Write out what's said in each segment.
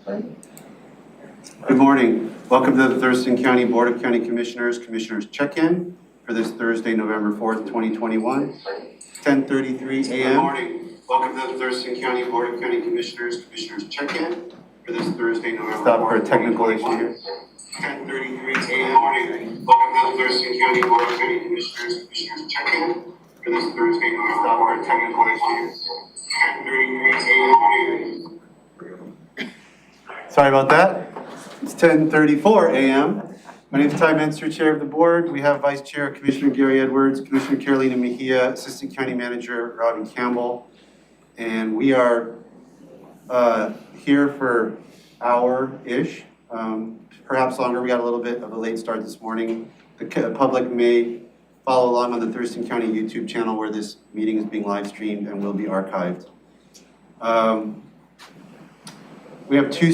Good morning. Welcome to the Thurston County Board of County Commissioners Check-In for this Thursday, November 4th, 2021, 10:33 a.m. Good morning. Welcome to the Thurston County Board of County Commissioners Check-In for this Thursday, November 4th. Stop for a technical issue here. 10:33 a.m. Welcome to the Thurston County Board of County Commissioners Check-In for this Thursday, November 4th. Stop for a technical issue. 10:33 a.m. Sorry about that. It's 10:34 a.m. My name is Ty Menster, Chair of the Board. We have Vice Chair Commissioner Gary Edwards, Commissioner Carolina Mejia, Assistant County Manager Robbie Campbell, and we are here for hour-ish, perhaps longer. We got a little bit of a late start this morning. The public may follow along on the Thurston County YouTube channel where this meeting is being live streamed and will be archived. We have two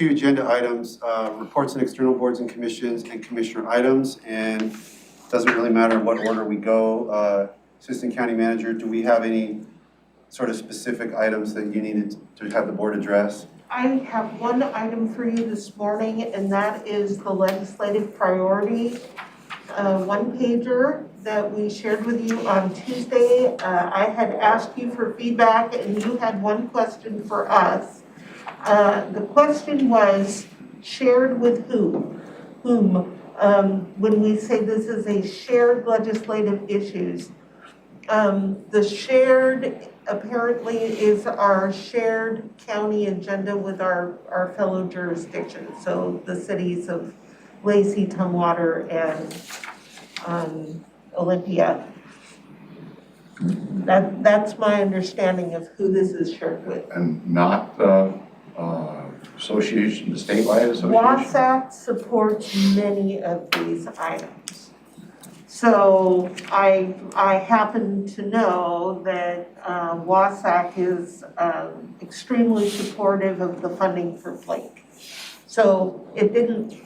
agenda items, reports and external boards and commissions and commissioner items, and it doesn't really matter what order we go. Assistant County Manager, do we have any sort of specific items that you needed to have the board address? I have one item for you this morning, and that is the legislative priority one-pager that we shared with you on Tuesday. I had asked you for feedback, and you had one question for us. The question was shared with whom? When we say this is a shared legislative issues, the shared apparently is our shared county agenda with our fellow jurisdictions. So the cities of Lacey, Tumwater, and Olympia. That's my understanding of who this is shared with. And not association, the statewide association? WASAC supports many of these items. So I happen to know that WASAC is extremely supportive of the funding for Flake. So it didn't,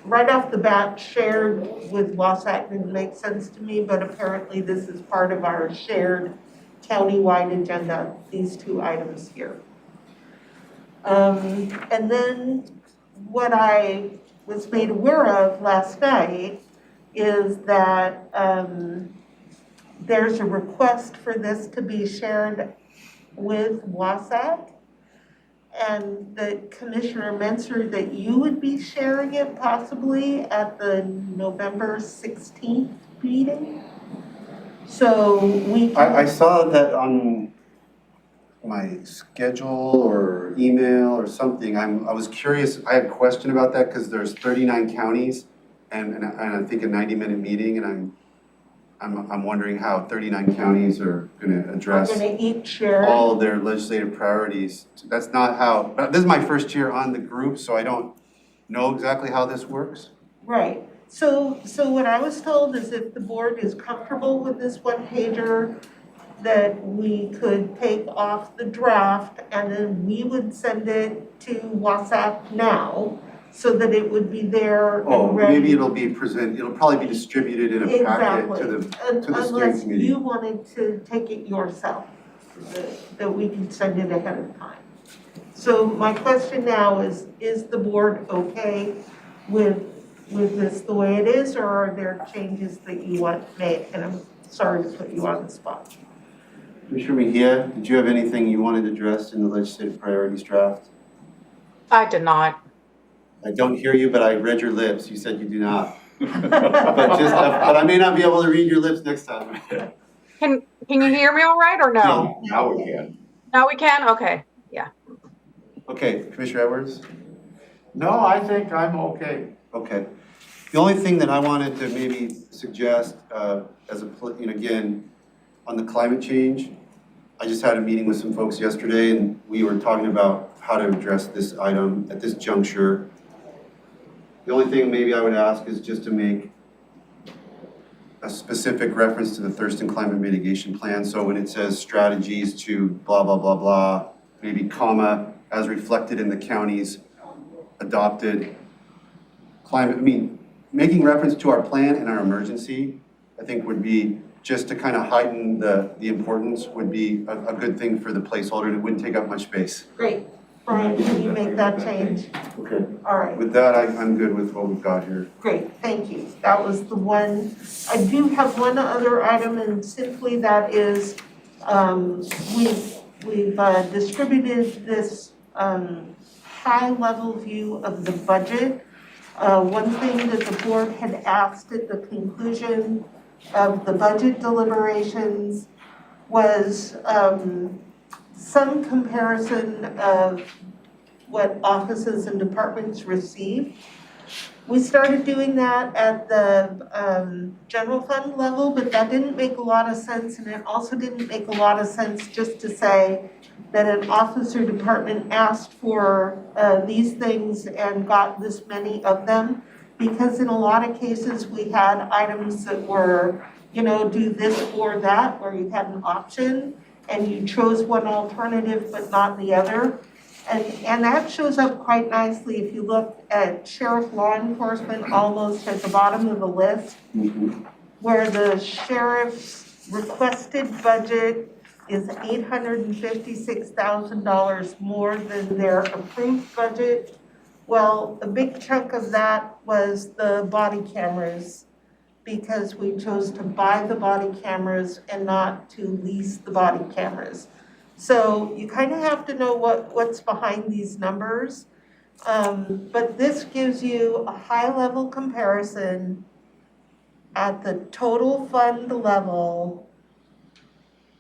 right off the bat, shared with WASAC didn't make sense to me, but apparently this is part of our shared county-wide agenda, these two items here. And then what I was made aware of last night is that there's a request for this to be shared with WASAC, and that Commissioner Menser, that you would be sharing it possibly at the November 16th meeting. So we can... I saw that on my schedule or email or something. I was curious. I had a question about that because there's 39 counties and I think a 90-minute meeting, and I'm wondering how 39 counties are going to address all their legislative priorities. That's not how. This is my first year on the group, so I don't know exactly how this works. Right. So what I was told is if the board is comfortable with this one-pager, that we could take off the draft and then we would send it to WASAC now so that it would be there and ready. Maybe it'll be it'll probably be distributed in a packet to the steering committee. Unless you wanted to take it yourself, that we can send it ahead of time. So my question now is the board okay with this the way it is, or are there changes that you want made? And I'm sorry to put you on the spot. Commissioner Mejia, did you have anything you wanted addressed in the legislative priorities draft? I did not. I don't hear you, but I read your lips. You said you do not. but I may not be able to read your lips next time. Can you hear me all right or no? Yeah, now we can. Now we can? Okay. Yeah. Okay, Commissioner Edwards? No, I think I'm okay. Okay. The only thing that I wanted to maybe suggest again, on the climate change, I just had a meeting with some folks yesterday and we were talking about how to address this item at this juncture. The only thing maybe I would ask is just to make a specific reference to the Thurston Climate Mitigation Plan. So when it says strategies to blah, blah, blah, blah, maybe comma, as reflected in the county's adopted climate, making reference to our plan and our emergency, I think would be just to kind of heighten the importance would be a good thing for the placeholder, and it wouldn't take up much space. Great. Brian, can you make that change? Okay. All right. With that, I'm good with what we've got here. Great, thank you. That was the one. I do have one other item, and simply that is, we've distributed this high-level view of the budget. One thing that the board had asked at the conclusion of the budget deliberations was some comparison of what offices and departments receive. We started doing that at the general fund level, but that didn't make a lot of sense, and it also didn't make a lot of sense just to say that an office or department asked for these things and got this many of them, because in a lot of cases, we had items that were, do this or that, where you had an option, and you chose one alternative but not the other. And that shows up quite nicely if you look at sheriff law enforcement almost at the bottom of the list, where the sheriff's requested budget is $856,000 more than their approved budget. Well, a big chunk of that was the body cameras, because we chose to buy the body cameras and not to lease the body cameras. So you kind of have to know what's behind these numbers. But this gives you a high-level comparison at the total fund level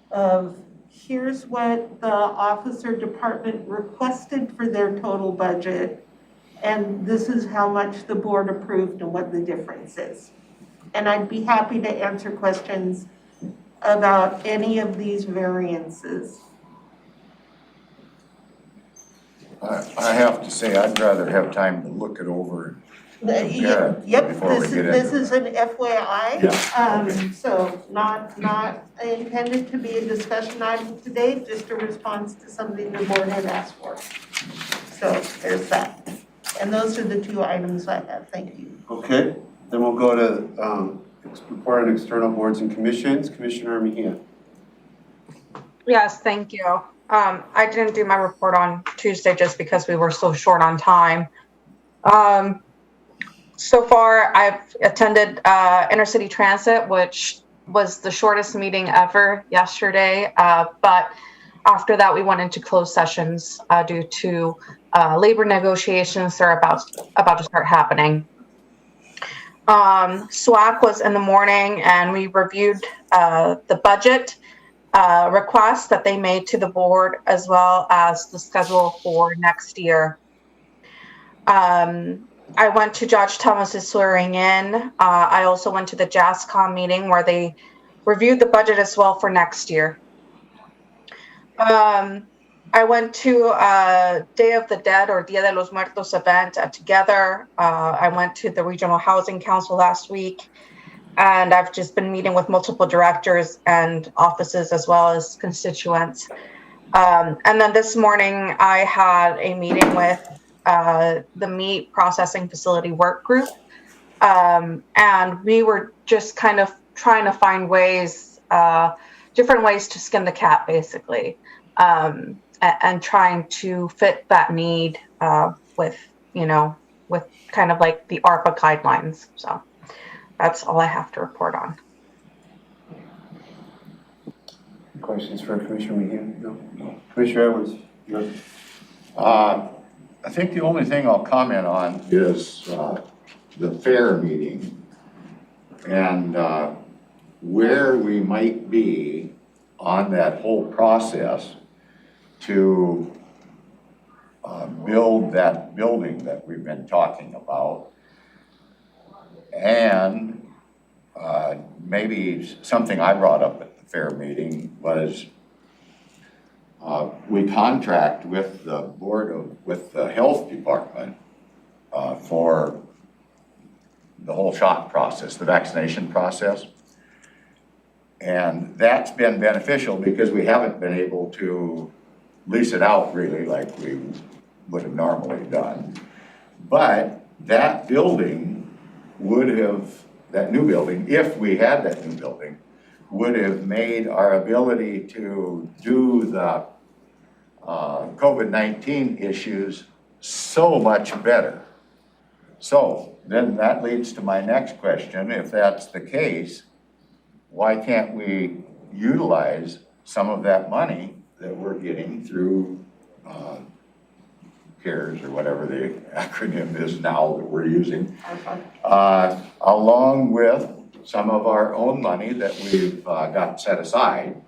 of here's what the office or department requested for their total budget, and this is how much the board approved and what the difference is. And I'd be happy to answer questions about any of these variances. I have to say, I'd rather have time to look it over. Yeah, Yep, before we get this into is an FYI. So not intended to be a discussion item today, just a response to something the board had asked for. So there's that. And those are the two items I have. Thank you. Okay, then we'll go to report on external boards and commissions. Commissioner Mejia. Yes, thank you. I didn't do my report on Tuesday just because we were so short on time. So far, I've attended intercity transit, which was the shortest meeting ever yesterday. But after that, we went into closed sessions due to labor negotiations that are about to start happening. SWAC was in the morning, and we reviewed the budget requests that they made to the board, as well as the schedule for next year. I went to Judge Thomas's swearing in. I also went to the JASCOM meeting where they reviewed the budget as well for next year. I went to Day of the Dead or Dia de los Muertos event together. I went to the Regional Housing Council last week, and I've just been meeting with multiple directors and offices as well as constituents. And then this morning I had a meeting with the meat processing facility work group. And we were just kind of trying to find ways, different ways to skin the cat, basically, and trying to fit that need with kind of like the ARPA guidelines. So that's all I have to report on. Questions for Commissioner Mejia? No. Commissioner Edwards? No. I think the only thing I'll comment on is the fair meeting and where we might be on that whole process to build that building that we've been talking about. And maybe something I brought up at the fair meeting was we contract with the with the health department for the whole shot process, the vaccination process. And that's been beneficial because we haven't been able to lease it out really like we would have normally done. But that building would have, that new building, if we had that new building, would have made our ability to do the COVID-19 issues so much better. So then that leads to my next question. If that's the case, why can't we utilize some of that money that we're getting through CARES or whatever the acronym is now that we're using, along with some of our own money that we've got set aside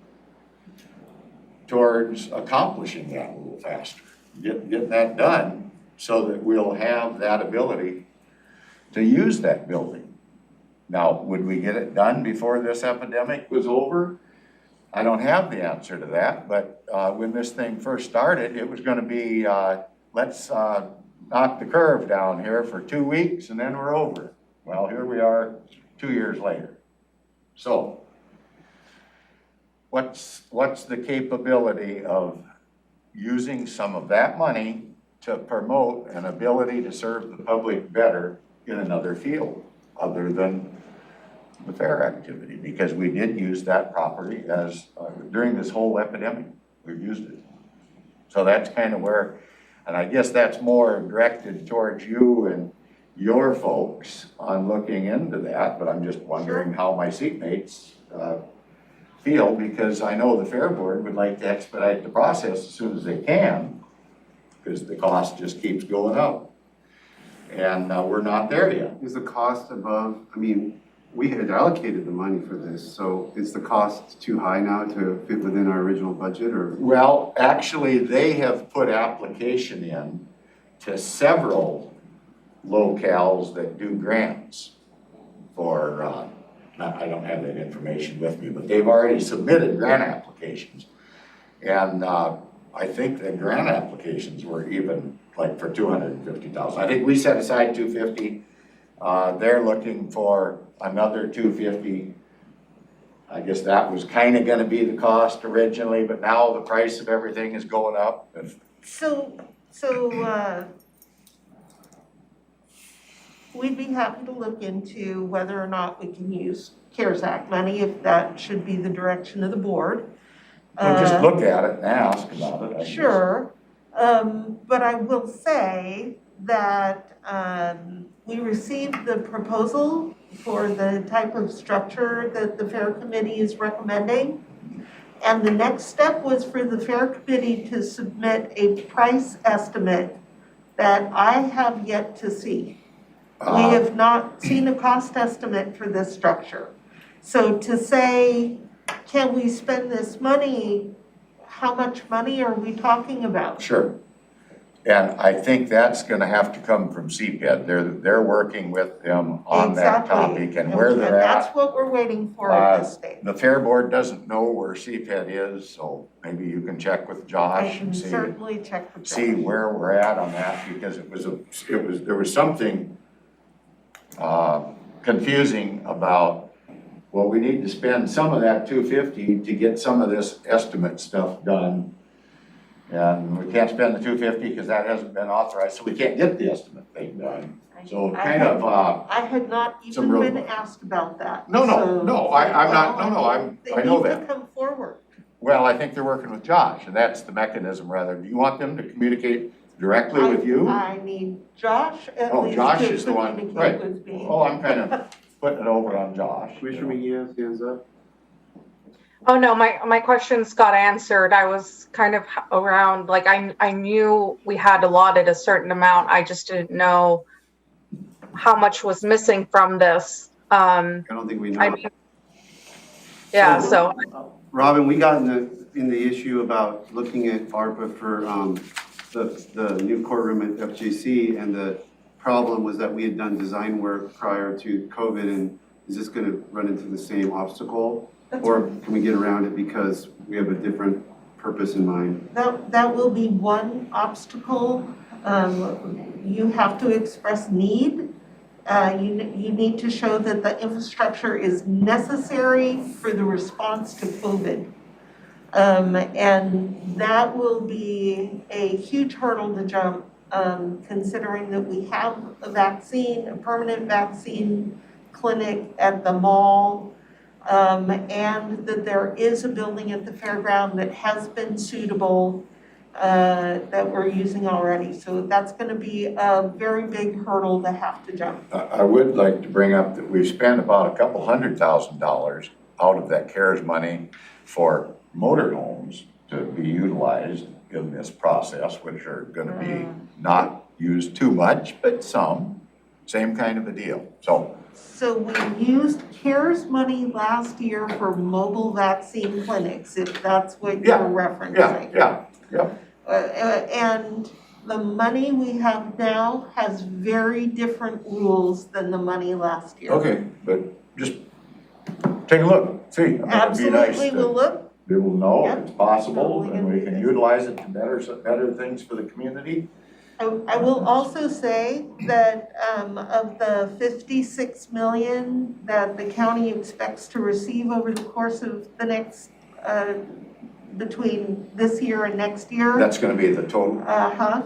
towards accomplishing that a little faster, getting that done so that we'll have that ability to use that building. Now, would we get it done before this epidemic was over? I don't have the answer to that, but when this thing first started, it was gonna be, let's knock the curve down here for 2 weeks and then we're over. Well, here we are 2 years later. So, what's the capability of using some of that money to promote an ability to serve the public better in another field other than the fair activity? Because we did use that property as, during this whole epidemic, we've used it. So that's kind of where, and I guess that's more directed towards you and your folks on looking into that, but I'm just wondering how my seatmates feel, because I know the Fair Board would like to expedite the process as soon as they can, because the cost just keeps going up. And we're not there yet. Is the cost above, I mean, we had allocated the money for this, so is the cost too high now to fit within our original budget, or? Well, actually, they have put application in to several locales that do grants for, I don't have that information with me, but they've already submitted grant applications. And I think the grant applications were even like for $250,000. I think we set aside $250. They're looking for another $250. I guess that was kind of going to be the cost originally, but now the price of everything is going up. So we'd be happy to look into whether or not we can use CARES Act money, if that should be the direction of the board. Well, just look at it and ask about it. I guess. Sure, but I will say that we received the proposal for the type of structure that the Fair Committee is recommending. And the next step was for the Fair Committee to submit a price estimate that I have yet to see. We have not seen a cost estimate for this structure. So to say, can we spend this money, how much money are we talking about? Sure. And I think that's gonna have to come from CPED. They're working with them on that topic and where they're And that's at. what we're waiting for at this stage. The Fair Board doesn't know where CPED is, so maybe you can check with I Josh can and see certainly check with see Josh. where we're at on that, because there was something confusing about, well, we need to spend some of that $250 to get some of this estimate stuff done. And we can't spend the $250 because that hasn't been authorized, so we can't get the estimate thing done. So kind of, I had not some even real- been asked about that. No, I'm not, Well, I know They that. need to come forward. Well, I think they're working with Josh, and that's the mechanism rather. Do you want them to communicate directly with you? I need Josh at Oh, least Josh to is the one, communicate right. with me. Oh, I'm kind of putting it over on Josh. Commissioner McGee has hands up. Oh, no, my questions got answered. I was kind of around, like, I knew we had allotted a certain amount. I just didn't know how much was missing from this. I don't think we know. I mean, yeah, so, Robin, we got in the issue about looking at ARPA for the new courtroom at FJC, and the problem was that we had done design work prior to COVID, and is this gonna run into the same obstacle? Or can we get around it because we have a different purpose in mind? That will be one obstacle. You have to express need. You need to show that the infrastructure is necessary for the response to COVID. And that will be a huge hurdle to jump, considering that we have a vaccine, a permanent vaccine clinic at the mall, and that there is a building at the fairground that has been suitable. that we're using already. So that's gonna be a very big hurdle to have to jump. I would like to bring up that we've spent about $200,000 out of that CARES money for motorhomes to be utilized in this process, which are gonna be not used too much, but some, same kind of a deal, so. So we used CARES money last year for mobile vaccine clinics, if that's what you're referencing. Yeah. And the money we have now has very different rules than the money last year. Okay, but just take a look, see. I mean, it'd be nice Absolutely, to- we'll look. People know Yep. it's possible We and can we do can this. utilize it to better things for the community. I will also say that of the 56 million that the county expects to receive over the course of the next, between this year and next year. That's gonna be the total.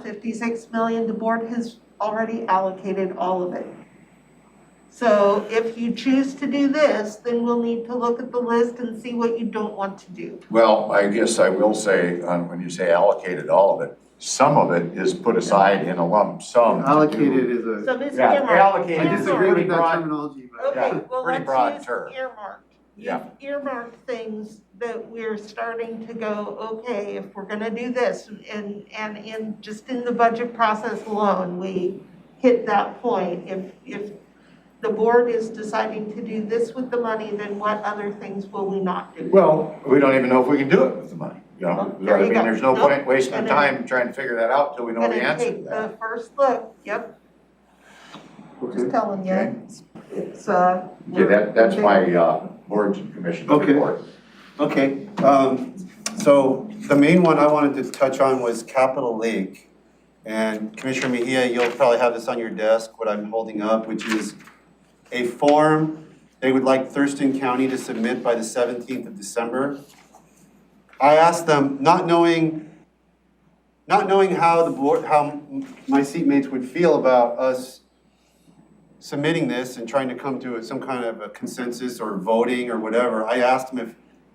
56 million, the board has already allocated all of it. So if you choose to do this, then we'll need to look at the list and see what you don't want to do. Well, I guess I will say, when you say allocated all of it, some of it is put aside in a lump sum. to do- Allocated is a, So this Yeah, earmark. allocated I is a disagree really with that broad, terminology, but. Okay, yeah, well, pretty broad let's use term. earmarked. Yeah. You've earmarked things that we're starting to go, okay, if we're gonna do this, and in, just in the budget process alone, we hit that point. If the board is deciding to do this with the money, then what other things will we not do? Well, we don't even know if we can do it with the money, you know? Well, there I you mean, go. there's no Nope. point wasting And time trying to figure that out till we know the Gonna answer to take that. the first look, yep, just telling you, Okay. it's, Okay, that's my, boards and commissions Okay. report. Okay, so the main one I wanted to touch on was Capitol Lake. And Commissioner Mejia, you'll probably have this on your desk, what I'm holding up, which is a form they would like Thurston County to submit by the 17th of December. I asked them, not knowing how the board, how my seatmates would feel about us submitting this and trying to come to some kind of a consensus or voting or whatever, I asked them if,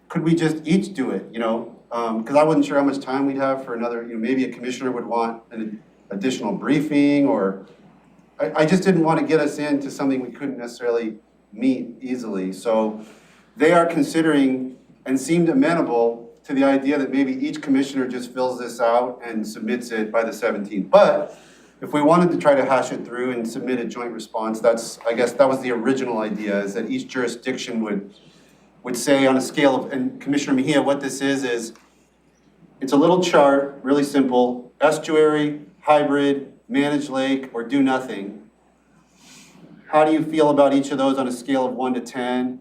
could we just each do it, you know? Because I wasn't sure how much time we'd have for another, you know, maybe a commissioner would want an additional briefing, or I just didn't want to get us into something we couldn't necessarily meet easily. So they are considering and seemed amenable to the idea that maybe each commissioner just fills this out and submits it by the 17th. But if we wanted to try to hash it through and submit a joint response, I guess that was the original idea, is that each jurisdiction would say on a scale of, and Commissioner Mejia, what this is it's a little chart, really simple, estuary, hybrid, managed lake, or do nothing. How do you feel about each of those on a scale of 1 to 10,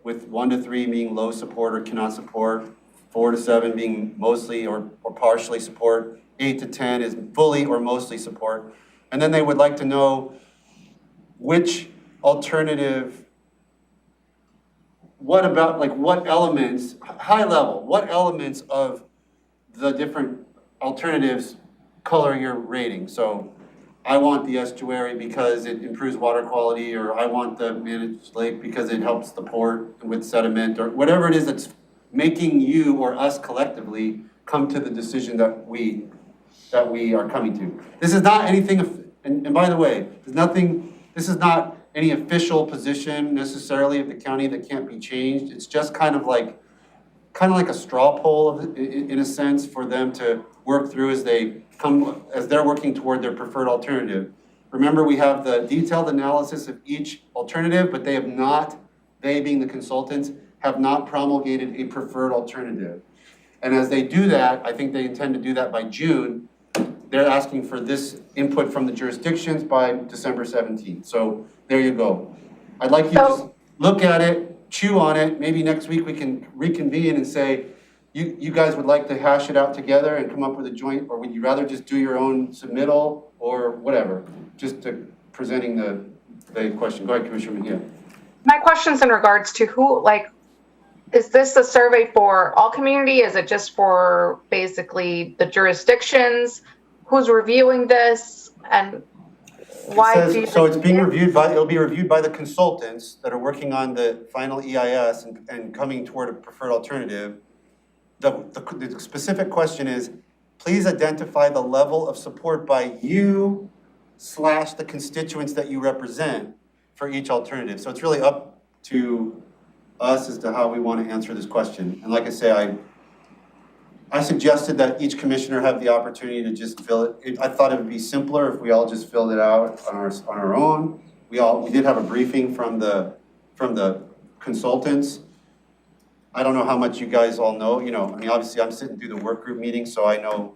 with 1 to 3 being low support or cannot support, 4 to 7 being mostly or partially support, 8 to 10 is fully or mostly support. And then they would like to know which alternative, what about, like, what elements, high level, what elements of the different alternatives color your rating? So I want the estuary because it improves water quality, or I want the managed lake because it helps the port with sediment, or whatever it is that's making you or us collectively come to the decision that we are coming to. This is not anything, and by the way, this is not any official position necessarily of the county that can't be changed. It's just kind of like a straw poll in a sense for them to work through as they're working toward their preferred alternative. Remember, we have the detailed analysis of each alternative, but they being the consultants, have not promulgated a preferred alternative. And as they do that, I think they intend to do that by June, they're asking for this input from the jurisdictions by December 17th. So there you go. I'd like you to just look at it, chew on it. Maybe next week we can reconvene and say, you guys would like to hash it out together and come up with a joint, or would you rather just do your own submittal or whatever? Just presenting the question. Go ahead, Commissioner Mejia. My question's in regards to who, is this a survey for all community? Is it just for basically the jurisdictions? Who's reviewing this, and why do you? So it's being reviewed it'll be reviewed by the consultants that are working on the final EIS and coming toward a preferred alternative. The specific question is, please identify the level of support by you / the constituents that you represent for each alternative. So it's really up to us as to how we want to answer this question. And like I say, I suggested that each commissioner have the opportunity to just fill it. I thought it would be simpler if we all just filled it out on our own. We did have a briefing from the consultants. I don't know how much you guys all know, I mean, obviously I'm sitting through the work group meeting, so I know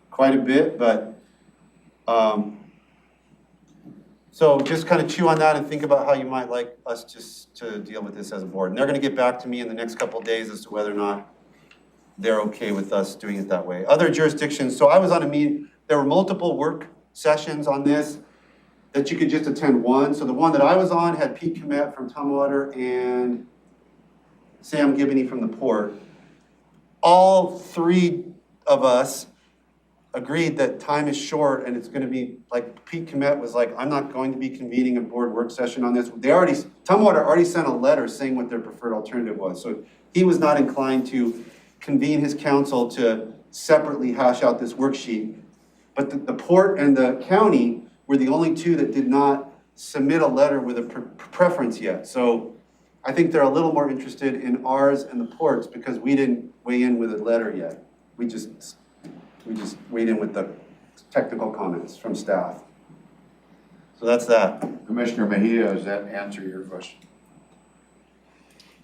quite a bit, but, so just kind of chew on that and think about how you might like us just to deal with this as a board. And they're gonna get back to me in the next couple of days as to whether or not they're okay with us doing it that way. Other jurisdictions, so I was on a meeting, there were multiple work sessions on this that you could just attend one. So the one that I was on had Pete Komet from Tumwater and Sam Gibney from the Port. All three of us agreed that time is short and it's gonna be, like Pete Komet was like, I'm not going to be convening a board work session on this. Tumwater already sent a letter saying what their preferred alternative was. So he was not inclined to convene his council to separately hash out this worksheet. But the Port and the county were the only two that did not submit a letter with a preference yet. So I think they're a little more interested in ours and the Port's because we didn't weigh in with a letter yet. We just weighed in with the technical comments from staff. So that's that. Commissioner Mejia, does that answer your question?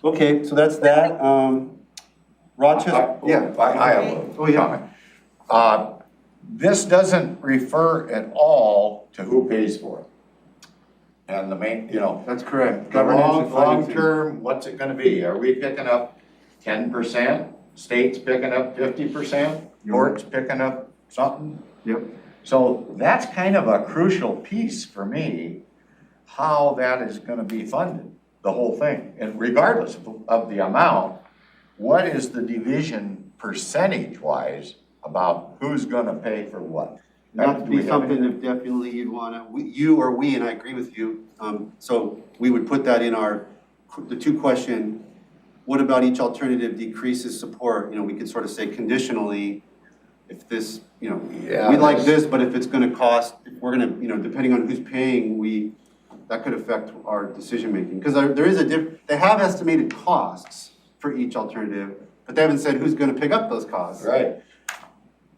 Okay, so that's that. Rochester, yeah. I have a comment. This doesn't refer at all to who pays for it. And the main, That's correct. the Governance and long financing. term, what's it gonna be? Are we picking up 10%? State's picking up 50%? Port's picking up something? Yep. So that's kind of a crucial piece for me, how that is gonna be funded, the whole thing. And regardless of the amount, what is the division percentage-wise about who's gonna pay for what? That would be something that definitely you'd wanna, and I agree with you, so we would put that in the two question, what about each alternative decreases support? We could sort of say conditionally, if this, Yeah, we like that's- this, but if it's gonna cost, if we're gonna, depending on who's paying, that could affect our decision making. Because there is they have estimated costs for each alternative, but they haven't said who's gonna pick up those costs. Right.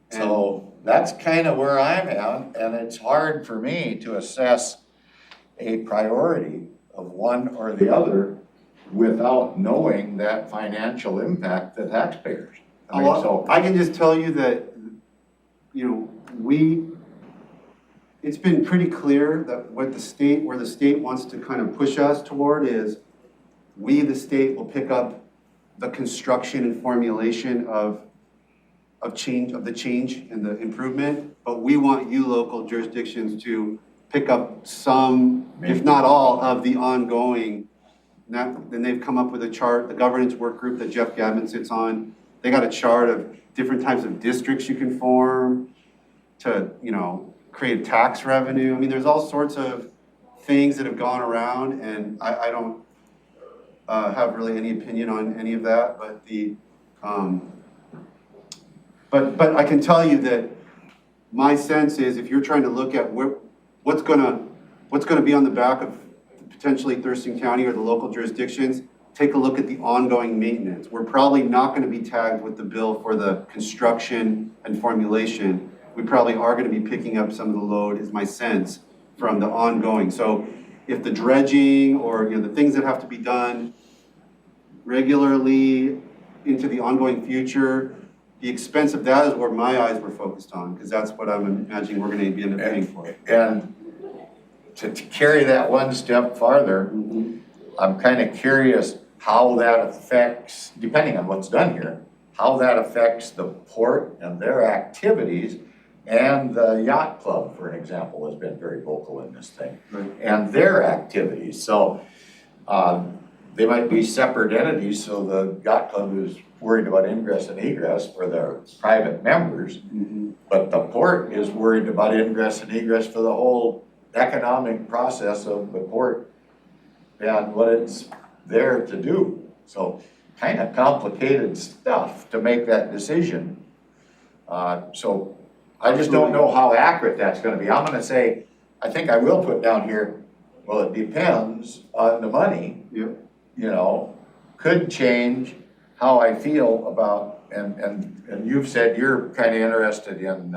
So that's kind of where I'm at, and it's hard for me to assess a priority of one or the other without knowing that financial impact to taxpayers. I mean, so, I can just tell you that, it's been pretty clear that where the state wants to kind of push us toward is the state will pick up the construction and formulation of the change and the improvement, but we want you local jurisdictions to pick up some, if not all, of the ongoing. Then they've come up with a chart, the governance work group that Jeff Gavin sits on, they got a chart of different types of districts you can form to, create tax revenue. I mean, there's all sorts of things that have gone around, and I don't have really any opinion on any of that, but but I can tell you that my sense is if you're trying to look at what's gonna be on the back of potentially Thurston County or the local jurisdictions, take a look at the ongoing maintenance. We're probably not gonna be tagged with the bill for the construction and formulation. We probably are gonna be picking up some of the load, is my sense, from the ongoing. So if the dredging or, the things that have to be done regularly into the ongoing future, the expense of that is where my eyes were focused on, because that's what I'm imagining we're gonna be end up paying for. and to carry that one step farther, I'm kind of curious how that affects, depending on what's done here, how that affects the port and their activities. And the yacht club, for an example, has been very vocal in this thing, Right. and their activities. So they might be separate entities, so the yacht club is worried about ingress and egress for their private members, but the port is worried about ingress and egress for the whole economic process of the port and what it's there to do. So kind of complicated stuff to make that decision. So I just don't know how accurate that's gonna be. I'm gonna say, I think I will put down here, well, it depends on the money. Yep. You know, could change how I feel about, and you've said you're kind of interested in,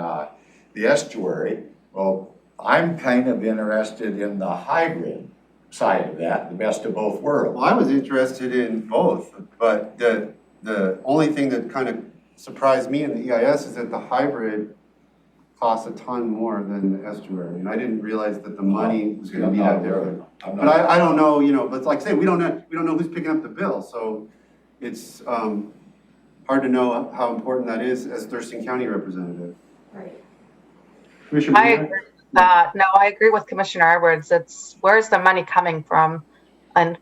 the estuary. Well, I'm kind of interested in the hybrid side of that, the best of both worlds. Well, I was interested in both, but the only thing that kind of surprised me in the EIS is that the hybrid costs a ton more than the estuary, and I didn't realize that the money was gonna be that different. But I don't know, you know, but like I say, we don't know who's picking up the bill, so it's, hard to know how important that is as Thurston County representative. Right. Commissioner I Bennett? agree with that. No, I agree with Commissioner Edwards. It's where's the money coming from? And,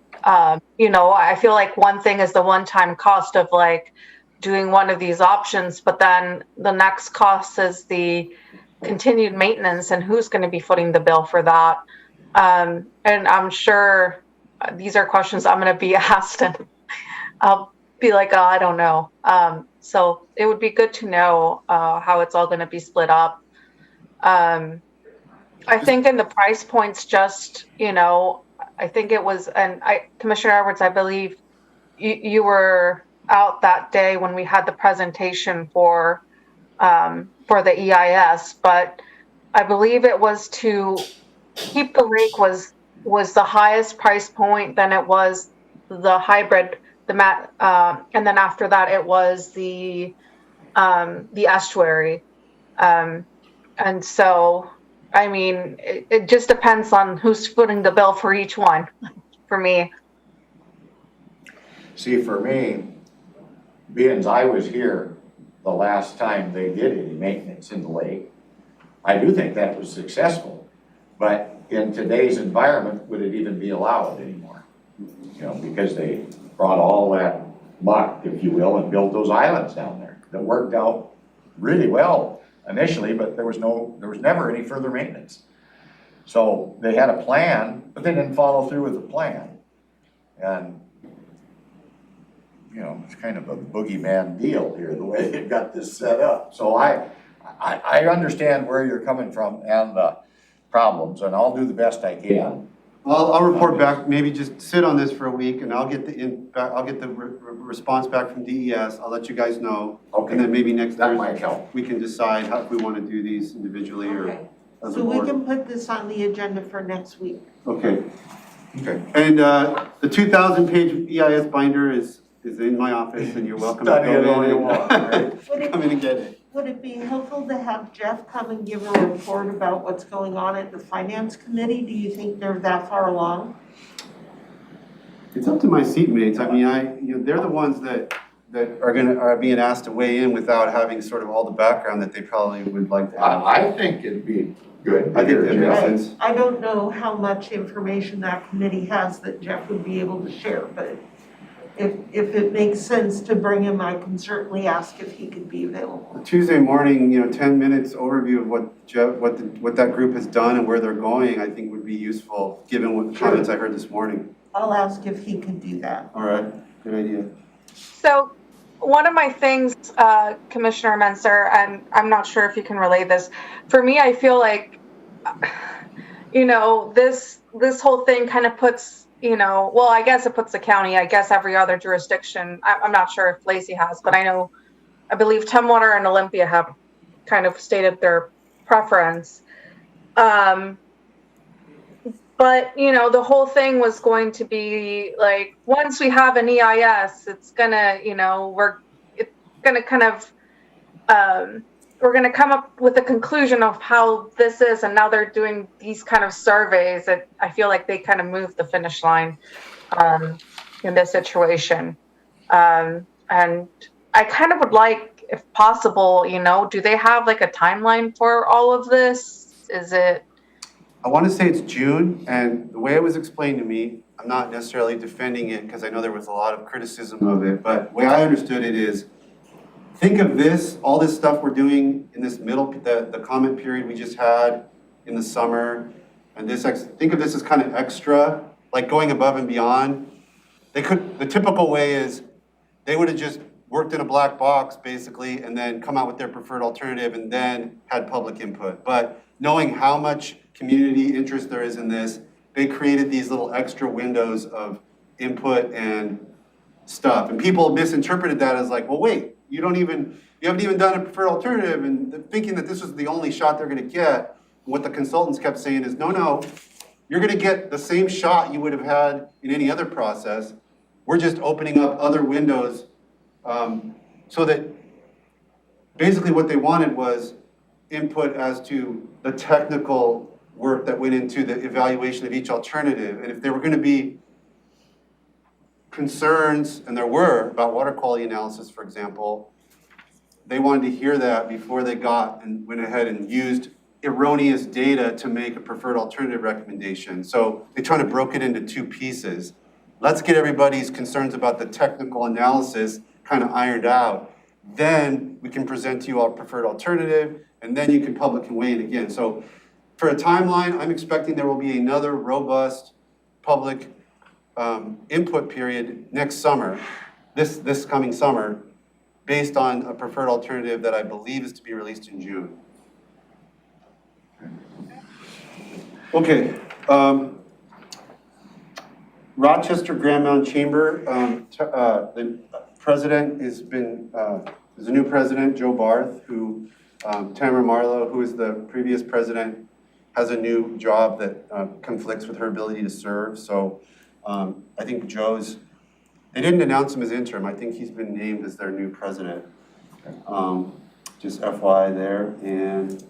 you know, I feel like one thing is the one-time cost of like doing one of these options, but then the next cost is the continued maintenance and who's going to be footing the bill for that. And I'm sure these are questions I'm going to be asked and I'll be like, oh, I don't know. So it would be good to know how it's all going to be split up. I think in the price points, just, you know, I think it was, and Commissioner Edwards, I believe you were out that day when we had the presentation for the EIS, but I believe it was to keep the lake was the highest price point, then it was the hybrid, and then after that it was the estuary. And so, I mean, it just depends on who's footing the bill for each one, for me. See, for me, being as I was here the last time they did any maintenance in the lake, I do think that was successful. But in today's environment, would it even be allowed anymore? You know, because they brought all that muck, if you will, and built those islands down there that worked out really well initially, but there was never any further maintenance. So they had a plan, but they didn't follow through with the plan. And you know, it's kind of a boogeyman deal here, the way they've got this set up. So I understand where you're coming from and the problems, and I'll do the best I can. I'll report back, maybe just sit on this for a week and I'll get the response back from DES. I'll let you guys know. Okay. And then maybe next That might Thursday, help. we can decide how, if we want to do these individually or Okay. as a So we board. can put this on the agenda for next week. Okay. Okay. And the 2,000-page EIS binder is in my office and you're welcome to Study it go all in you and want, right? come in and get it. Would it be helpful to have Jeff come and give a report about what's going on at the finance committee? Do you think they're that far along? It's up to my seatmates. I mean, they're the ones that are being asked to weigh in without having sort of all the background that they probably would like to have. I think it'd be good. I think that makes Right. sense. I don't know how much information that committee has that Jeff would be able to share, but if it makes sense to bring him, I can certainly ask if he could be available. Tuesday morning, 10 minutes overview of what that group has done and where they're going, I think would be useful, given what the Sure. comments I heard this morning. I'll ask if he can do that. All right, good idea. So one of my things, Commissioner Menser, and I'm not sure if you can relay this, for me, I feel like, this whole thing kind of puts, well, I guess it puts the county, I guess every other jurisdiction, I'm not sure if Lacey has, but I believe Tumwater and Olympia have kind of stated their preference. But, the whole thing was going to be like, once we have an EIS, it's gonna, we're gonna come up with a conclusion of how this is, and now they're doing these kind of surveys that I feel like they kind of moved the finish line in this situation. And I kind of would like, if possible, do they have like a timeline for all of this? Is it? I want to say it's June, and the way it was explained to me, I'm not necessarily defending it because I know there was a lot of criticism of it, but the way I understood it is, think of this, all this stuff we're doing in this middle, the comment period we just had in the summer, and think of this as kind of extra, like going above and beyond. The typical way is, they would have just worked in a black box basically, and then come out with their preferred alternative and then had public input. But knowing how much community interest there is in this, they created these little extra windows of input and stuff. And people misinterpreted that as like, well, wait, you haven't even done a preferred alternative, and thinking that this was the only shot they're gonna get. What the consultants kept saying is, no, you're gonna get the same shot you would have had in any other process. We're just opening up other windows, so that basically what they wanted was input as to the technical work that went into the evaluation of each alternative. And if there were gonna be concerns, and there were, about water quality analysis, for example, they wanted to hear that before they went ahead and used erroneous data to make a preferred alternative recommendation. So they kind of broke it into two pieces. Let's get everybody's concerns about the technical analysis kind of ironed out. Then we can present to you our preferred alternative, and then you can public and weigh in again. So for a timeline, I'm expecting there will be another robust public input period next summer, this coming summer, based on a preferred alternative that I believe is to be released in June. Okay, Rochester Grand Mountain Chamber, the president is a new president, Joe Barth, who, Tamara Marlowe, who is the previous president, has a new job that conflicts with her ability to serve. So I think they didn't announce him as interim. I think he's been named as their new president. Just FYI there. And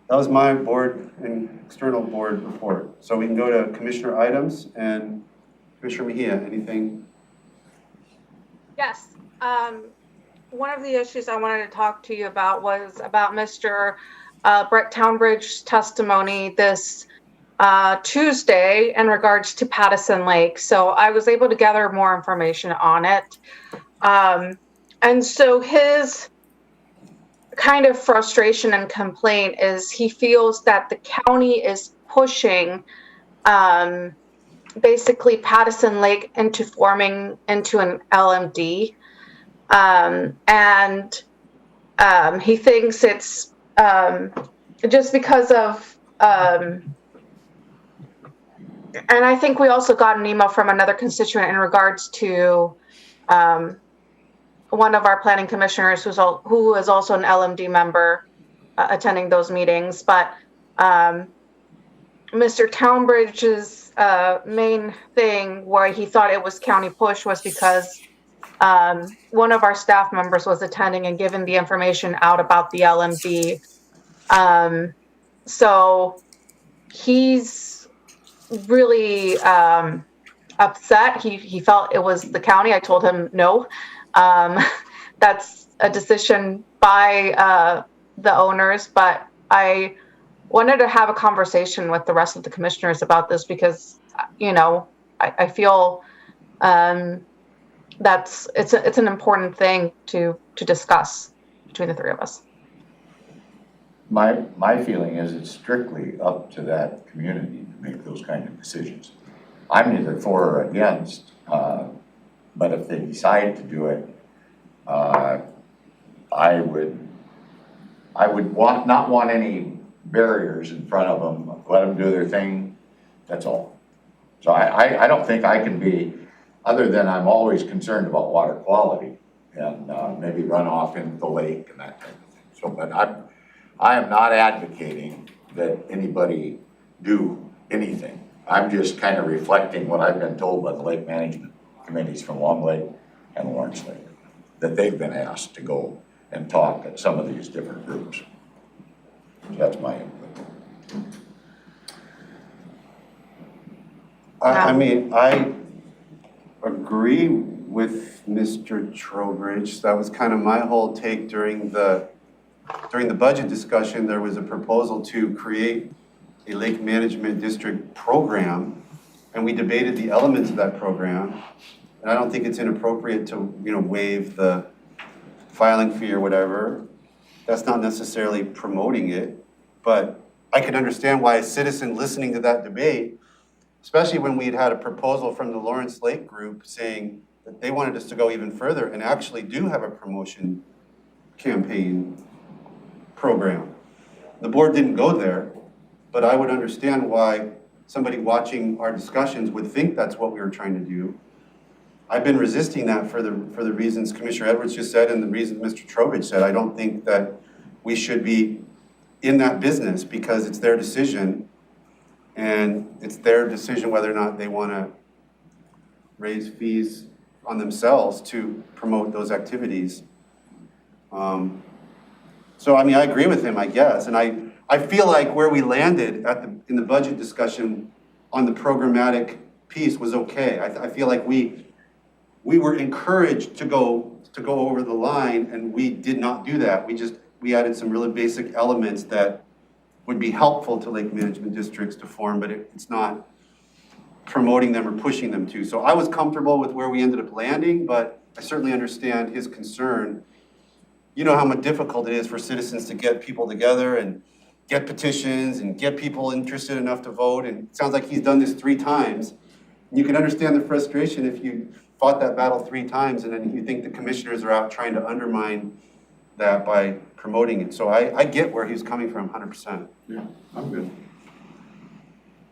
that was my board and external board report. So we can go to commissioner items, and Commissioner Mejia, anything? Yes. One of the issues I wanted to talk to you about was about Mr. Brett Townbridge's testimony this Tuesday in regards to Pattison Lake. So I was able to gather more information on it. And so his kind of frustration and complaint is he feels that the county is pushing basically Pattison Lake into forming into an LMD. And he thinks it's just because of, and I think we also got an email from another constituent in regards to one of our planning commissioners who is also an LMD member attending those meetings. But Mr. Townbridge's main thing where he thought it was county push was because one of our staff members was attending and given the information out about the LMD. So he's really upset. He felt it was the county. I told him no. That's a decision by the owners, but I wanted to have a conversation with the rest of the commissioners about this because, you know, I feel it's an important thing to discuss between the three of us. My feeling is it's strictly up to that community to make those kind of decisions. I'm neither for or against, but if they decide to do it, I would not want any barriers in front of them. Let them do their thing. That's all. So I don't think I can be, other than I'm always concerned about water quality and maybe runoff into the lake and that kind of thing. So, but I am not advocating that anybody do anything. I'm just kind of reflecting what I've been told by the lake management committees from Long Lake and Lawrence Lake, that they've been asked to go and talk at some of these different groups. So that's my input. I mean, I agree with Mr. Trowbridge. That was kind of my whole take during the budget discussion. There was a proposal to create a lake management district program, and we debated the elements of that program. And I don't think it's inappropriate to, waive the filing fee or whatever. That's not necessarily promoting it, but I can understand why a citizen listening to that debate, especially when we'd had a proposal from the Lawrence Lake group saying that they wanted us to go even further and actually do have a promotion campaign program. The board didn't go there, but I would understand why somebody watching our discussions would think that's what we were trying to do. I've been resisting that for the reasons Commissioner Edwards just said and the reasons Mr. Trowbridge said. I don't think that we should be in that business because it's their decision, and it's their decision whether or not they want to raise fees on themselves to promote those activities. So I mean, I agree with him, I guess, and I feel like where we landed in the budget discussion on the programmatic piece was okay. I feel like we were encouraged to go over the line, and we did not do that. We added some really basic elements that would be helpful to lake management districts to form, but it's not promoting them or pushing them to. So I was comfortable with where we ended up landing, but I certainly understand his concern. You know how much difficult it is for citizens to get people together and get petitions and get people interested enough to vote. And it sounds like he's done this 3 times. And you can understand the frustration if you fought that battle 3 times and then you think the commissioners are out trying to undermine that by promoting it. So I get where he's coming from 100%. Yeah, I'm good.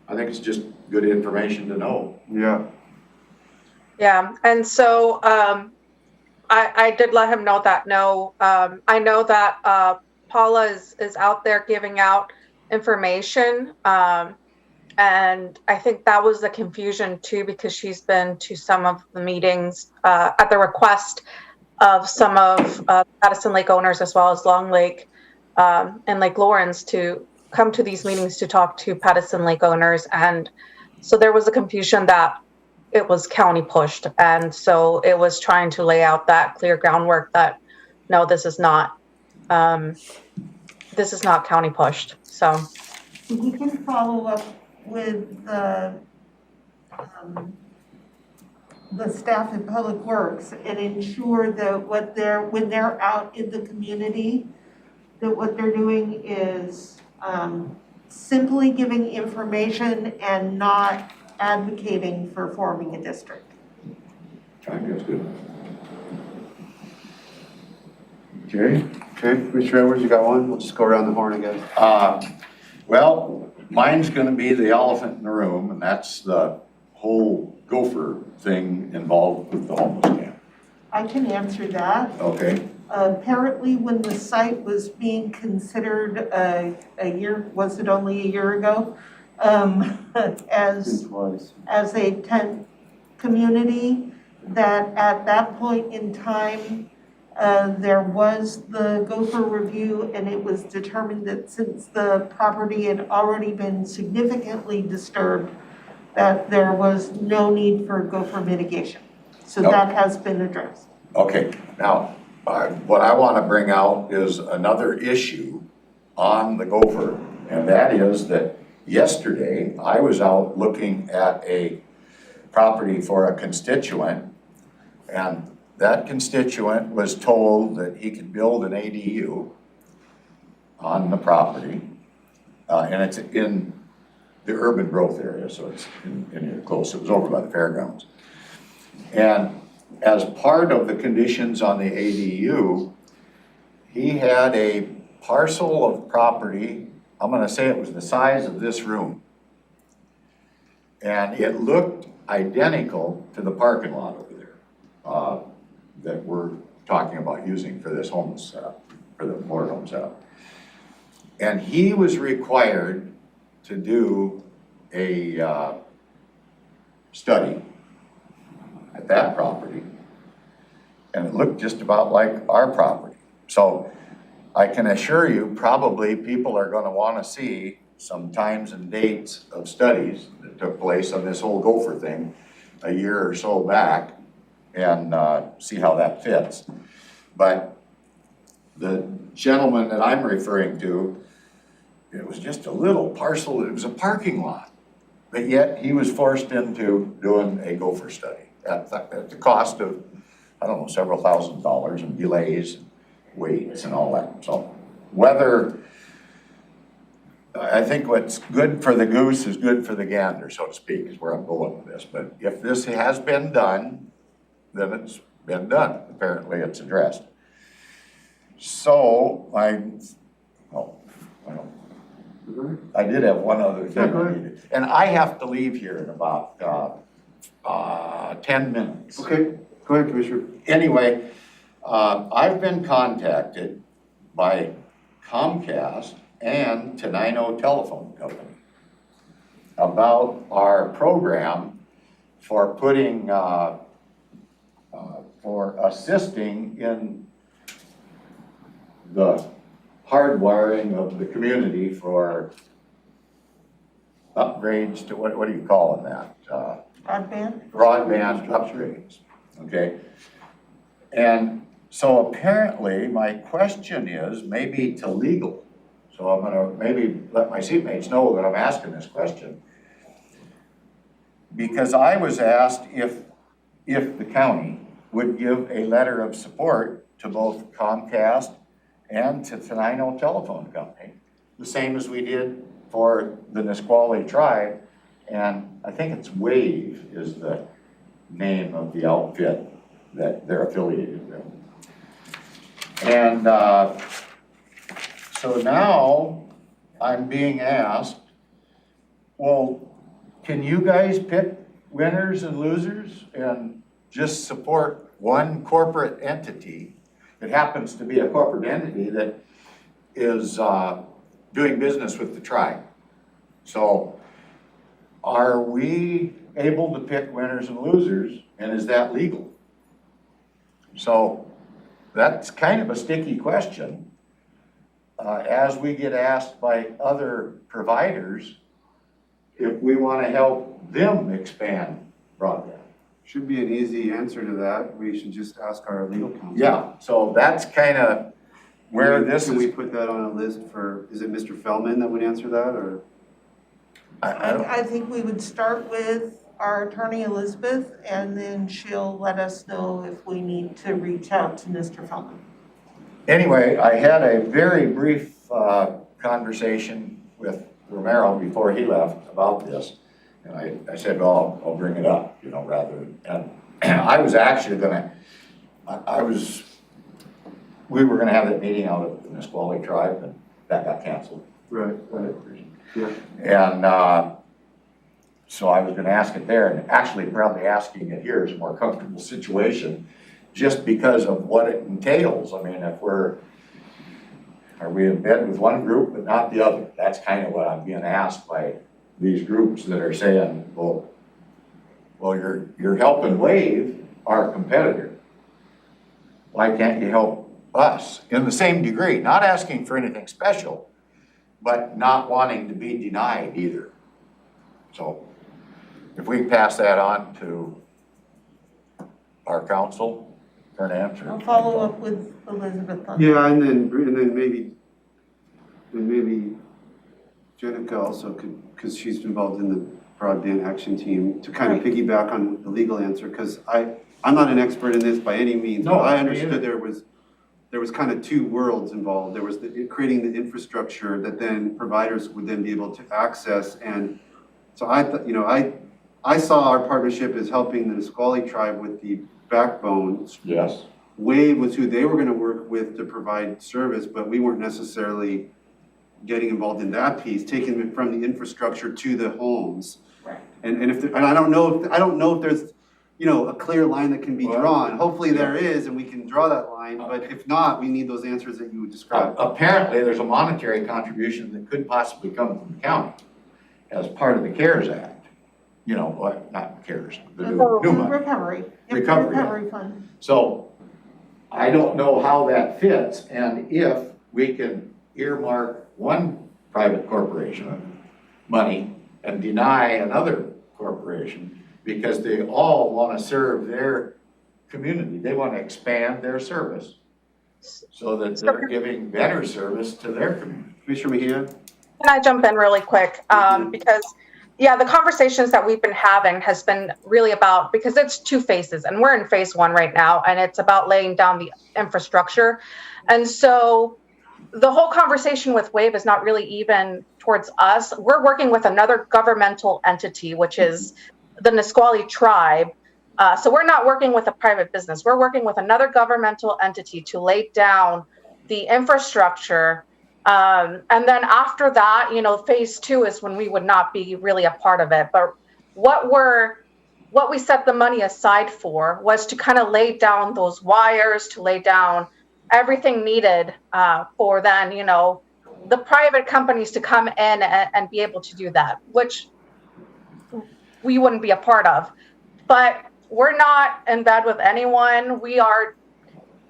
I think it's just good information to know. Yeah. Yeah, and so I did let him know that I know that Paula is out there giving out information, and I think that was the confusion too, because she's been to some of the meetings at the request of some of Addison Lake owners as well as Long Lake and Lake Lawrence to come to these meetings to talk to Pattison Lake owners. And so there was a confusion that it was county pushed. And so it was trying to lay out that clear groundwork that, no, this is not county pushed. So We can follow up with the staff in Public Works and ensure that when they're out in the community, that what they're doing is simply giving information and not advocating for forming a district. I think that's good. Okay. Okay, Commissioner Edwards, you got one? We'll just go around the horn again. Well, mine's gonna be the elephant in the room, and that's the whole gopher thing involved with the homeless camp. I can answer that. Okay, Apparently, when the site was being considered a year, was it only a year ago? As a tent community, that at that point in time, there was the gopher review, and it was determined that since the property had already been significantly disturbed, that there was no need for gopher mitigation. So Nope. that has been addressed. okay. Now, what I wanna bring out is another issue on the gopher, and that is that yesterday, I was out looking at a property for a constituent, and that constituent was told that he could build an ADU on the property, and it's in the urban growth area, so it's in here close. It was over by the Fairgrounds. And as part of the conditions on the ADU, he had a parcel of property, I'm gonna say it was the size of this room. And it looked identical to the parking lot over there, that we're talking about using for this homeless setup, for the motorhome setup. And he was required to do a study at that property, and it looked just about like our property. So I can assure you, probably people are gonna wanna see some times and dates of studies that took place on this whole gopher thing a year or so back, and see how that fits. But the gentleman that I'm referring to, it was just a little parcel, it was a parking lot. But yet he was forced into doing a gopher study at the cost of, I don't know, several $1,000s and delays, and waits and all that. So whether, I think what's good for the goose is good for the gander, so to speak, is where I'm going with this. But if this has been done, then it's been done. Apparently it's addressed. So I did have one other thing I needed. And I have to leave here in about 10 minutes. Okay, go ahead, Commissioner. Anyway, I've been contacted by Comcast and Tenino Telephone Company about our program for putting, for assisting in the hardwiring of the community for upgrades to, what do you call that? Broadband? Broadband upgrades, okay? And so apparently my question is maybe to legal. So I'm gonna maybe let my seatmates know that I'm asking this question. Because I was asked if the county would give a letter of support to both Comcast and to Tenino Telephone Company, the same as we did for the Nisqually tribe. And I think it's Wave is the name of the outfit that they're affiliated with. And so now I'm being asked, well, can you guys pick winners and losers and just support one corporate entity? It happens to be a corporate entity that is doing business with the tribe. So are we able to pick winners and losers, and is that legal? So that's kind of a sticky question. As we get asked by other providers if we want to help them expand broadband. Should be an easy answer to that. We should just ask our legal counsel. Yeah, so that's kind of where this Can we is. put that on a list for, is it Mr. Feldman that would answer that, or? I don't, I think we would start with our attorney Elizabeth, and then she'll let us know if we need to reach out to Mr. Feldman. anyway, I had a very brief conversation with Romero before he left about this. And I said, well, I'll bring it up, you know, rather than, and I was actually gonna, we were gonna have that meeting out at the Nisqually tribe, and that got canceled. Right. For whatever reason. Yeah. And so I was gonna ask it there, and actually probably asking it here is a more comfortable situation, just because of what it entails. I mean, if are we in bed with one group but not the other? That's kind of what I'm being asked by these groups that are saying, well, you're helping Wave, our competitor. Why can't you help us in the same degree? Not asking for anything special, but not wanting to be denied either. So if we pass that on to our counsel for an answer. I'll follow up with Elizabeth on that. Yeah, and then maybe Jenica also could, because she's involved in the broadband action team, to kind of Right. piggyback on the legal answer, because I'm not an expert in this by any means, No, but I me understood either. there was kind of two worlds involved. There was creating the infrastructure that then providers would then be able to access. And so I thought, I saw our partnership as helping the Nisqually tribe with the backbone. Yes. Wave was who they were going to work with to provide service, but we weren't necessarily getting involved in that piece, taking it from the infrastructure to the homes. Right. And I don't know if there's, a clear line that can be Well, drawn. Hopefully yeah. there is, and we can draw that line, but if not, we need those answers that you would describe. Apparently, there's a monetary contribution that could possibly come from the county as part of the CARES Act. Not CARES, the new money. Recovery. Yep, Recovery, yeah. Recovery fund. So I don't know how that fits, and if we can earmark one private corporation money and deny another corporation because they all want to serve their community. They want to expand their service so that they're giving better service to their community. Commissioner Mejia? Can I jump in really quick? Because, the conversations that we've been having has been really about, because it's two phases, and we're in phase one right now, and it's about laying down the infrastructure. And so the whole conversation with Wave is not really even towards us. We're working with another governmental entity, which is the Nisqually tribe, So we're not working with a private business. We're working with another governmental entity to lay down the infrastructure. And then after that, phase 2 is when we would not be really a part of it. But what we set the money aside for was to kind of lay down those wires, to lay down everything needed for then, the private companies to come in and be able to do that, which we wouldn't be a part of. But we're not in bed with anyone. We are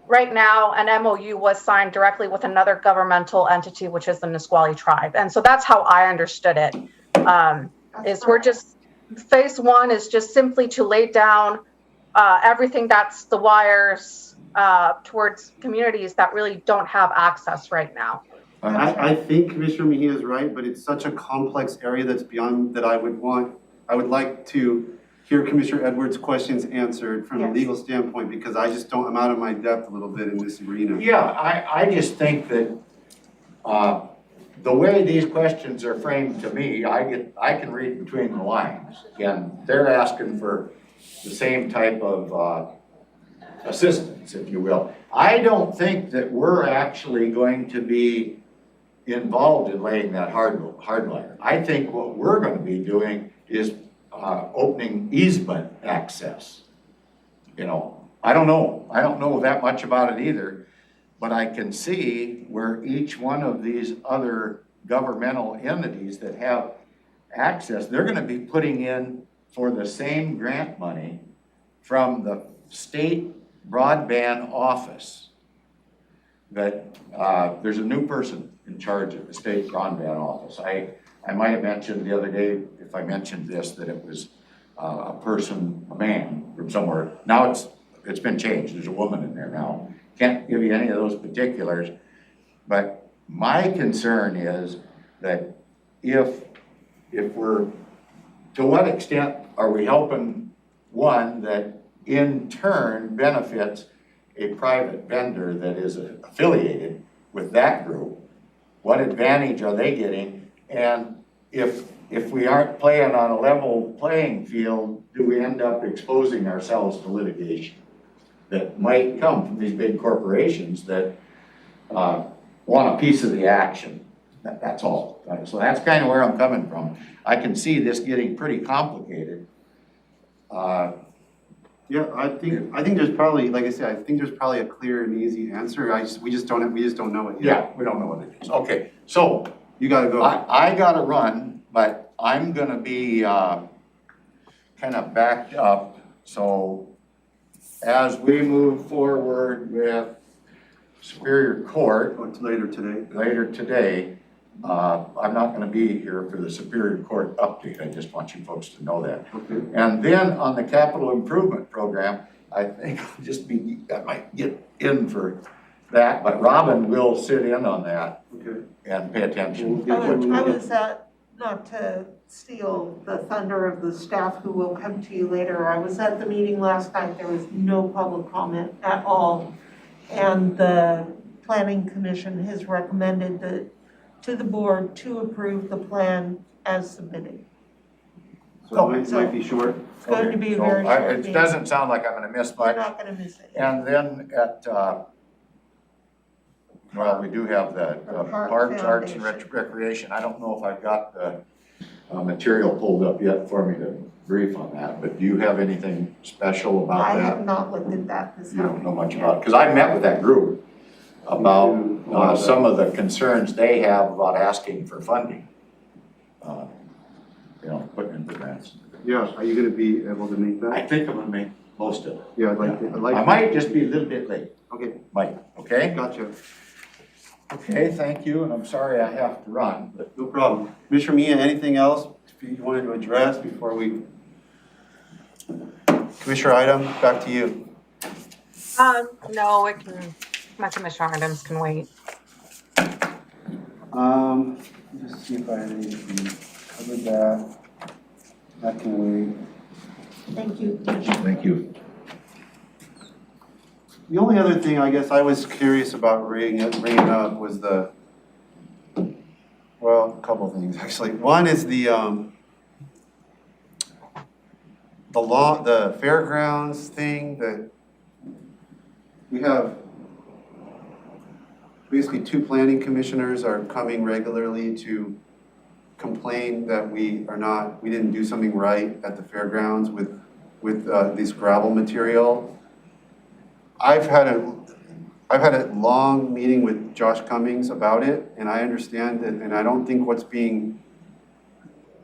right now, an MOU was signed directly with another governmental entity, which is the Nisqually tribe. And so that's how I understood it. Phase 1 is just simply to lay down everything that's the wires towards communities that really don't have access right now. I think Commissioner Mejia is right, but it's such a complex area that's beyond that I would like to hear Commissioner Edwards' questions answered from a legal standpoint, because I'm out of my depth a little bit in this arena. Yeah, I just think that the way these questions are framed to me, I can read between the lines. And they're asking for the same type of assistance, if you will. I don't think that we're actually going to be involved in laying that hardwire. I think what we're going to be doing is opening easement access. I don't know that much about it either, but I can see where each one of these other governmental entities that have access, they're going to be putting in for the same grant money from the state broadband office. That there's a new person in charge of the state broadband office. I might have mentioned the other day, if I mentioned this, that it was a man from somewhere. Now it's been changed. There's a woman in there now. Can't give you any of those particulars, but my concern is that if we're, to what extent are we helping one that in turn benefits a private vendor that is affiliated with that group? What advantage are they getting? And if we aren't playing on a level playing field, do we end up exposing ourselves to litigation that might come from these big corporations that want a piece of the action? That's all. So that's kind of where I'm coming from. I can see this getting pretty complicated. Yeah, I think there's probably, like I said, I think there's probably a clear and easy answer. We just don't know it yet. Yeah, we don't know what it is. Okay, so You gotta go. I gotta run, but I'm gonna be kind of backed up. So as we move forward with Superior Court Later today. later today, I'm not gonna be here for the Superior Court update. I just want you folks to know that. Okay. And then on the capital improvement program, I think I might get in for that, but Robin will sit in on that Okay. and pay attention. I was at, not to steal the thunder of the staff who will come to you later, I was at the meeting last night, there was no public comment at all. And the planning commission has recommended that to the board to approve the plan as submitted. So it might be short. It's going to be a So very short it meeting. doesn't sound like I'm gonna miss We're much. not gonna miss it. And then at, well, we do have the Parks, Arts and Recreation. I don't know if I've got the material pulled up yet for me to brief on that, but do you have anything special about I that? have not looked at that this You don't know morning. much about it, because I met with that group about some of the concerns they have about asking for funding. Putting in the grants. Yeah, are you gonna be able to make I that? think I'm gonna make most of it. Yeah, I'd like to. I might just be a little bit late, Okay, Mike, okay? gotcha. Okay, thank you, and I'm sorry I have to run, but No problem. Commissioner Mejia, anything else you wanted to address before we? Commissioner Item, back to you. No, my commissioner items can wait. Just see if I had anything covered that. That can wait. Thank you. thank you. The only other thing I guess I was curious about bringing up was a couple of things actually. One is the the Fairgrounds thing that we have basically 2 planning commissioners are coming regularly to complain that we didn't do something right at the fairgrounds with this gravel material. I've had a long meeting with Josh Cummings about it, and I understand that, and I don't think what's being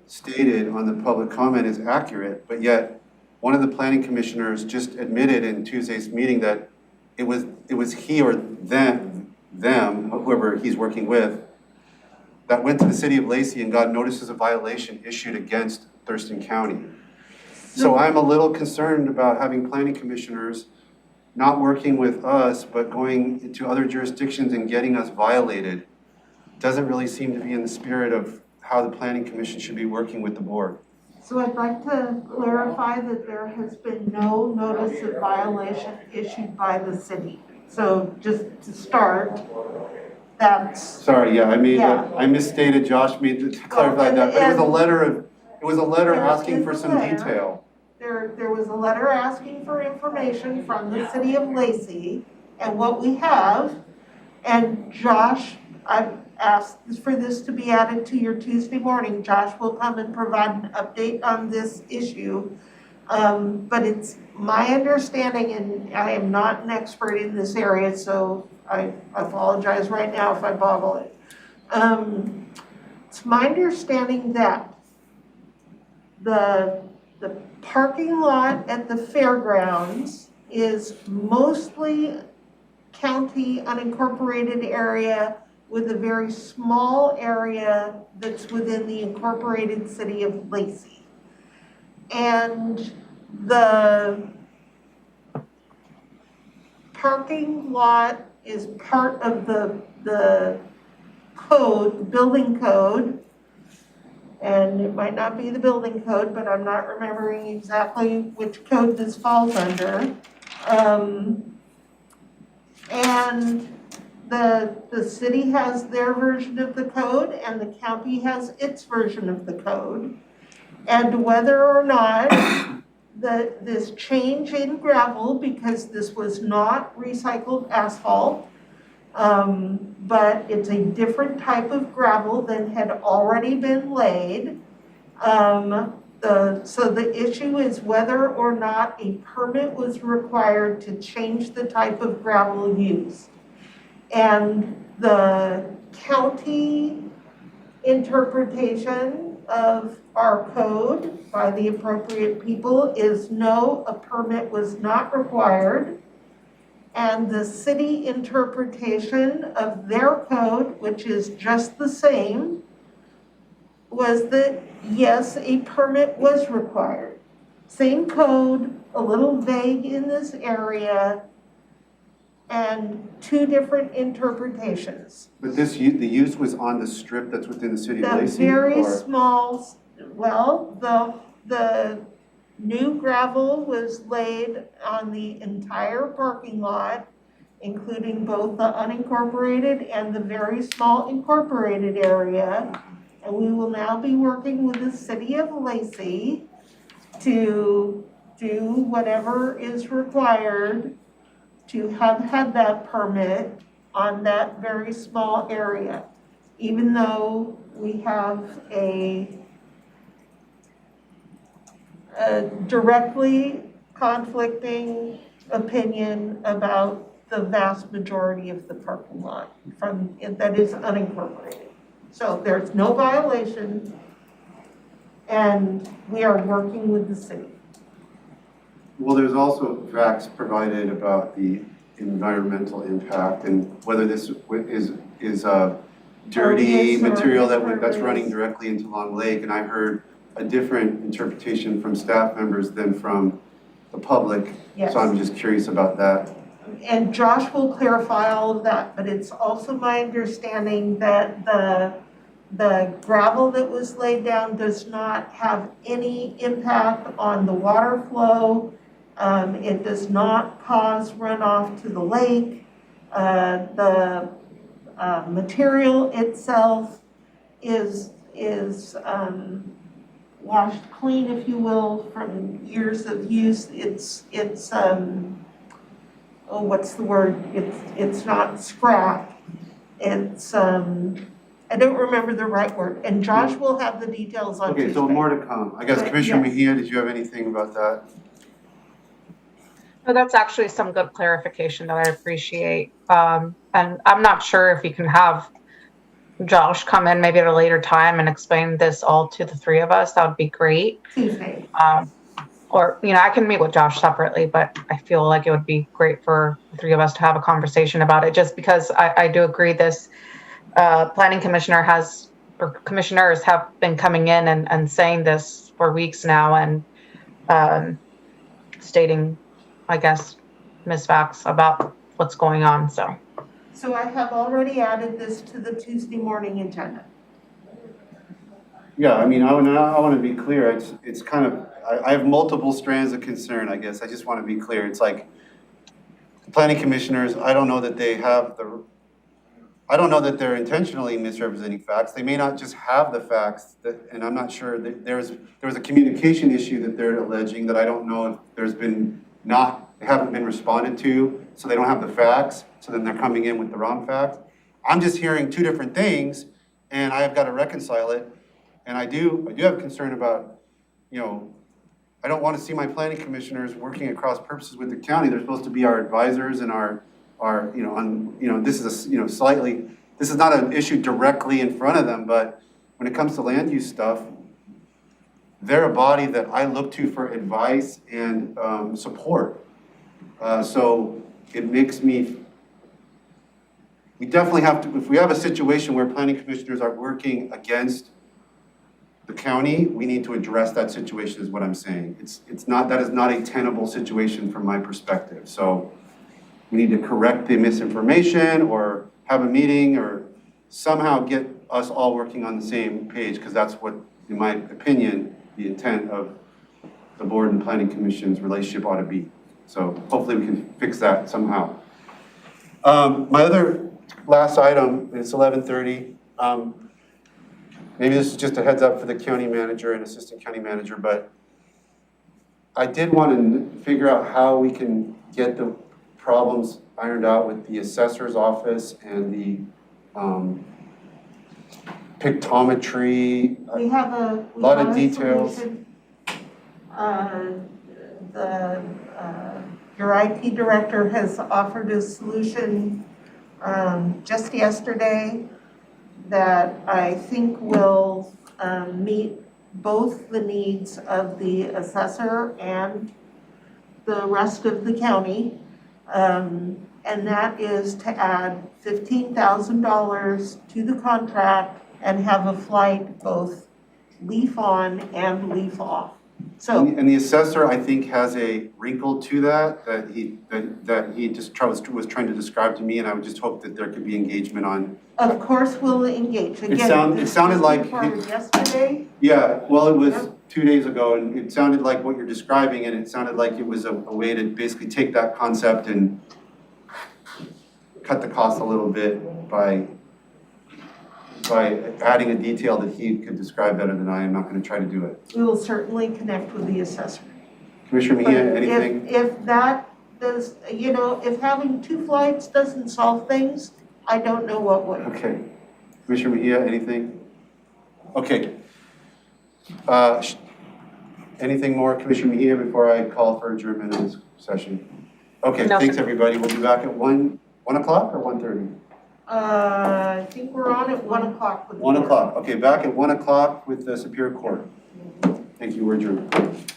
stated on the public comment is accurate, but yet one of the planning commissioners just admitted in Tuesday's meeting that it was he or them, whoever he's working with, that went to the city of Lacey and got notices of violation issued against Thurston County. So I'm a little concerned about having planning commissioners not working with us, but going into other jurisdictions and getting us violated. Doesn't really seem to be in the spirit of how the planning commission should be working with the board. So I'd like to clarify that there has been no notice of violation issued by the city. So just to start, that's, Sorry, yeah, Yeah. I misstated, Josh, to clarify that, but it was a letter There asking is for a some letter. detail. there was a letter asking for information from the city of Lacey, and what we have, and Josh, I've asked for this to be added to your Tuesday morning. Josh will come and provide an update on this issue. But it's my understanding, and I am not an expert in this area, so I apologize right now if I boggle it. It's my understanding that the parking lot at the fairgrounds is mostly county unincorporated area with a very small area that's within the incorporated city of Lacey. And the parking lot is part of the code, the building code. And it might not be the building code, but I'm not remembering exactly which code this falls under. And the city has their version of the code and the county has its version of the code. And whether or not this change in gravel, because this was not recycled asphalt, but it's a different type of gravel than had already been laid. So the issue is whether or not a permit was required to change the type of gravel used. And the county interpretation of our code by the appropriate people is no, a permit was not required. And the city interpretation of their code, which is just the same, was that yes, a permit was required. Same code, a little vague in this area, and 2 different interpretations. But the use was on the strip that's within the city of The Lacey? very or- small, well, the new gravel was laid on the entire parking lot, including both the unincorporated and the very small incorporated area. And we will now be working with the city of Lacey to do whatever is required to have had that permit on that very small area, even though we have a directly conflicting opinion about the vast majority of the parking lot that is unincorporated. So there's no violation, and we are working with the city. Well, there's also facts provided about the environmental impact and whether this is a dirty material that's running directly into Long Lake. And I heard a different interpretation from staff members than from the public. Yes. So I'm just curious about that. And Josh will clarify all of that, but it's also my understanding that the gravel that was laid down does not have any impact on the water flow. It does not cause runoff to the lake. The material itself is washed clean, if you will, from years of use. It's what's the word? It's not scrap. It's, I don't remember the right word. And Josh will have the details on Tuesday. Okay, so more to come. I guess But Commissioner yes. Mejia, did you have anything about that? So that's actually some good clarification that I appreciate. And I'm not sure if you can have Josh come in maybe at a later time and explain this all to the three of us. That would be great. Tuesday. Or, I can meet with Josh separately, but I feel like it would be great for the three of us to have a conversation about it, just because I do agree this planning commissioner or commissioners have been coming in and saying this for weeks now and stating, I guess, misfacts about what's going on, so. So I have already added this to the Tuesday morning agenda. Yeah, I mean, I want to be clear. It's kind of, I have multiple strands of concern, I guess. I just want to be clear. It's like, the planning commissioners, I don't know that they're intentionally misrepresenting facts. They may not just have the facts, and I'm not sure that there was a communication issue that they're alleging that I don't know if they haven't been responded to, so they don't have the facts, so then they're coming in with the wrong facts. I'm just hearing two different things, and I've got to reconcile it. And I do have concern about, I don't want to see my planning commissioners working across purposes with the county. They're supposed to be our advisors and this is not an issue directly in front of them, but when it comes to land use stuff, they're a body that I look to for advice and support. So it makes me, we definitely have to, if we have a situation where planning commissioners are working against the county, we need to address that situation is what I'm saying. That is not a tenable situation from my perspective. So we need to correct the misinformation or have a meeting or somehow get us all working on the same page, because that's what, in my opinion, the intent of the board and planning commission's relationship ought to be. So hopefully we can fix that somehow. My other last item, it's 11:30. Maybe this is just a heads up for the county manager and assistant county manager, but I did want to figure out how we can get the problems ironed out with the assessor's office and the pictometry. We have a Lot of details. solution. Your IT director has offered a solution just yesterday that I think will meet both the needs of the assessor and the rest of the county. And that is to add $15,000 to the contract and have a flight both leaf on and leaf off. So, And the assessor, I think, has a wrinkle to that he just was trying to describe to me, and I would just hope that there could be engagement on. of course, we'll engage. Again, it sounded this like was reported yesterday. Yeah, well, it was Yep. 2 days ago, and it sounded like what you're describing, and it sounded like it was a way to basically take that concept and cut the cost a little bit by adding a detail that he could describe better than I am. Not going to try to do it. We will certainly connect with the assessor. Commissioner But Mejia, anything? if that does, if having two flights doesn't solve things, I don't know what would. Okay. Commissioner Mejia, anything? Okay. Anything more, Commissioner Mejia, before I call for adjournment of this session? Okay, No, thanks, sir. everybody. We'll be back at 1 o'clock or 1:30? I think we're on at 1 o'clock. with the 1 board. o'clock. Okay, back at 1 o'clock with the Superior Court. Thank you, we're adjourned.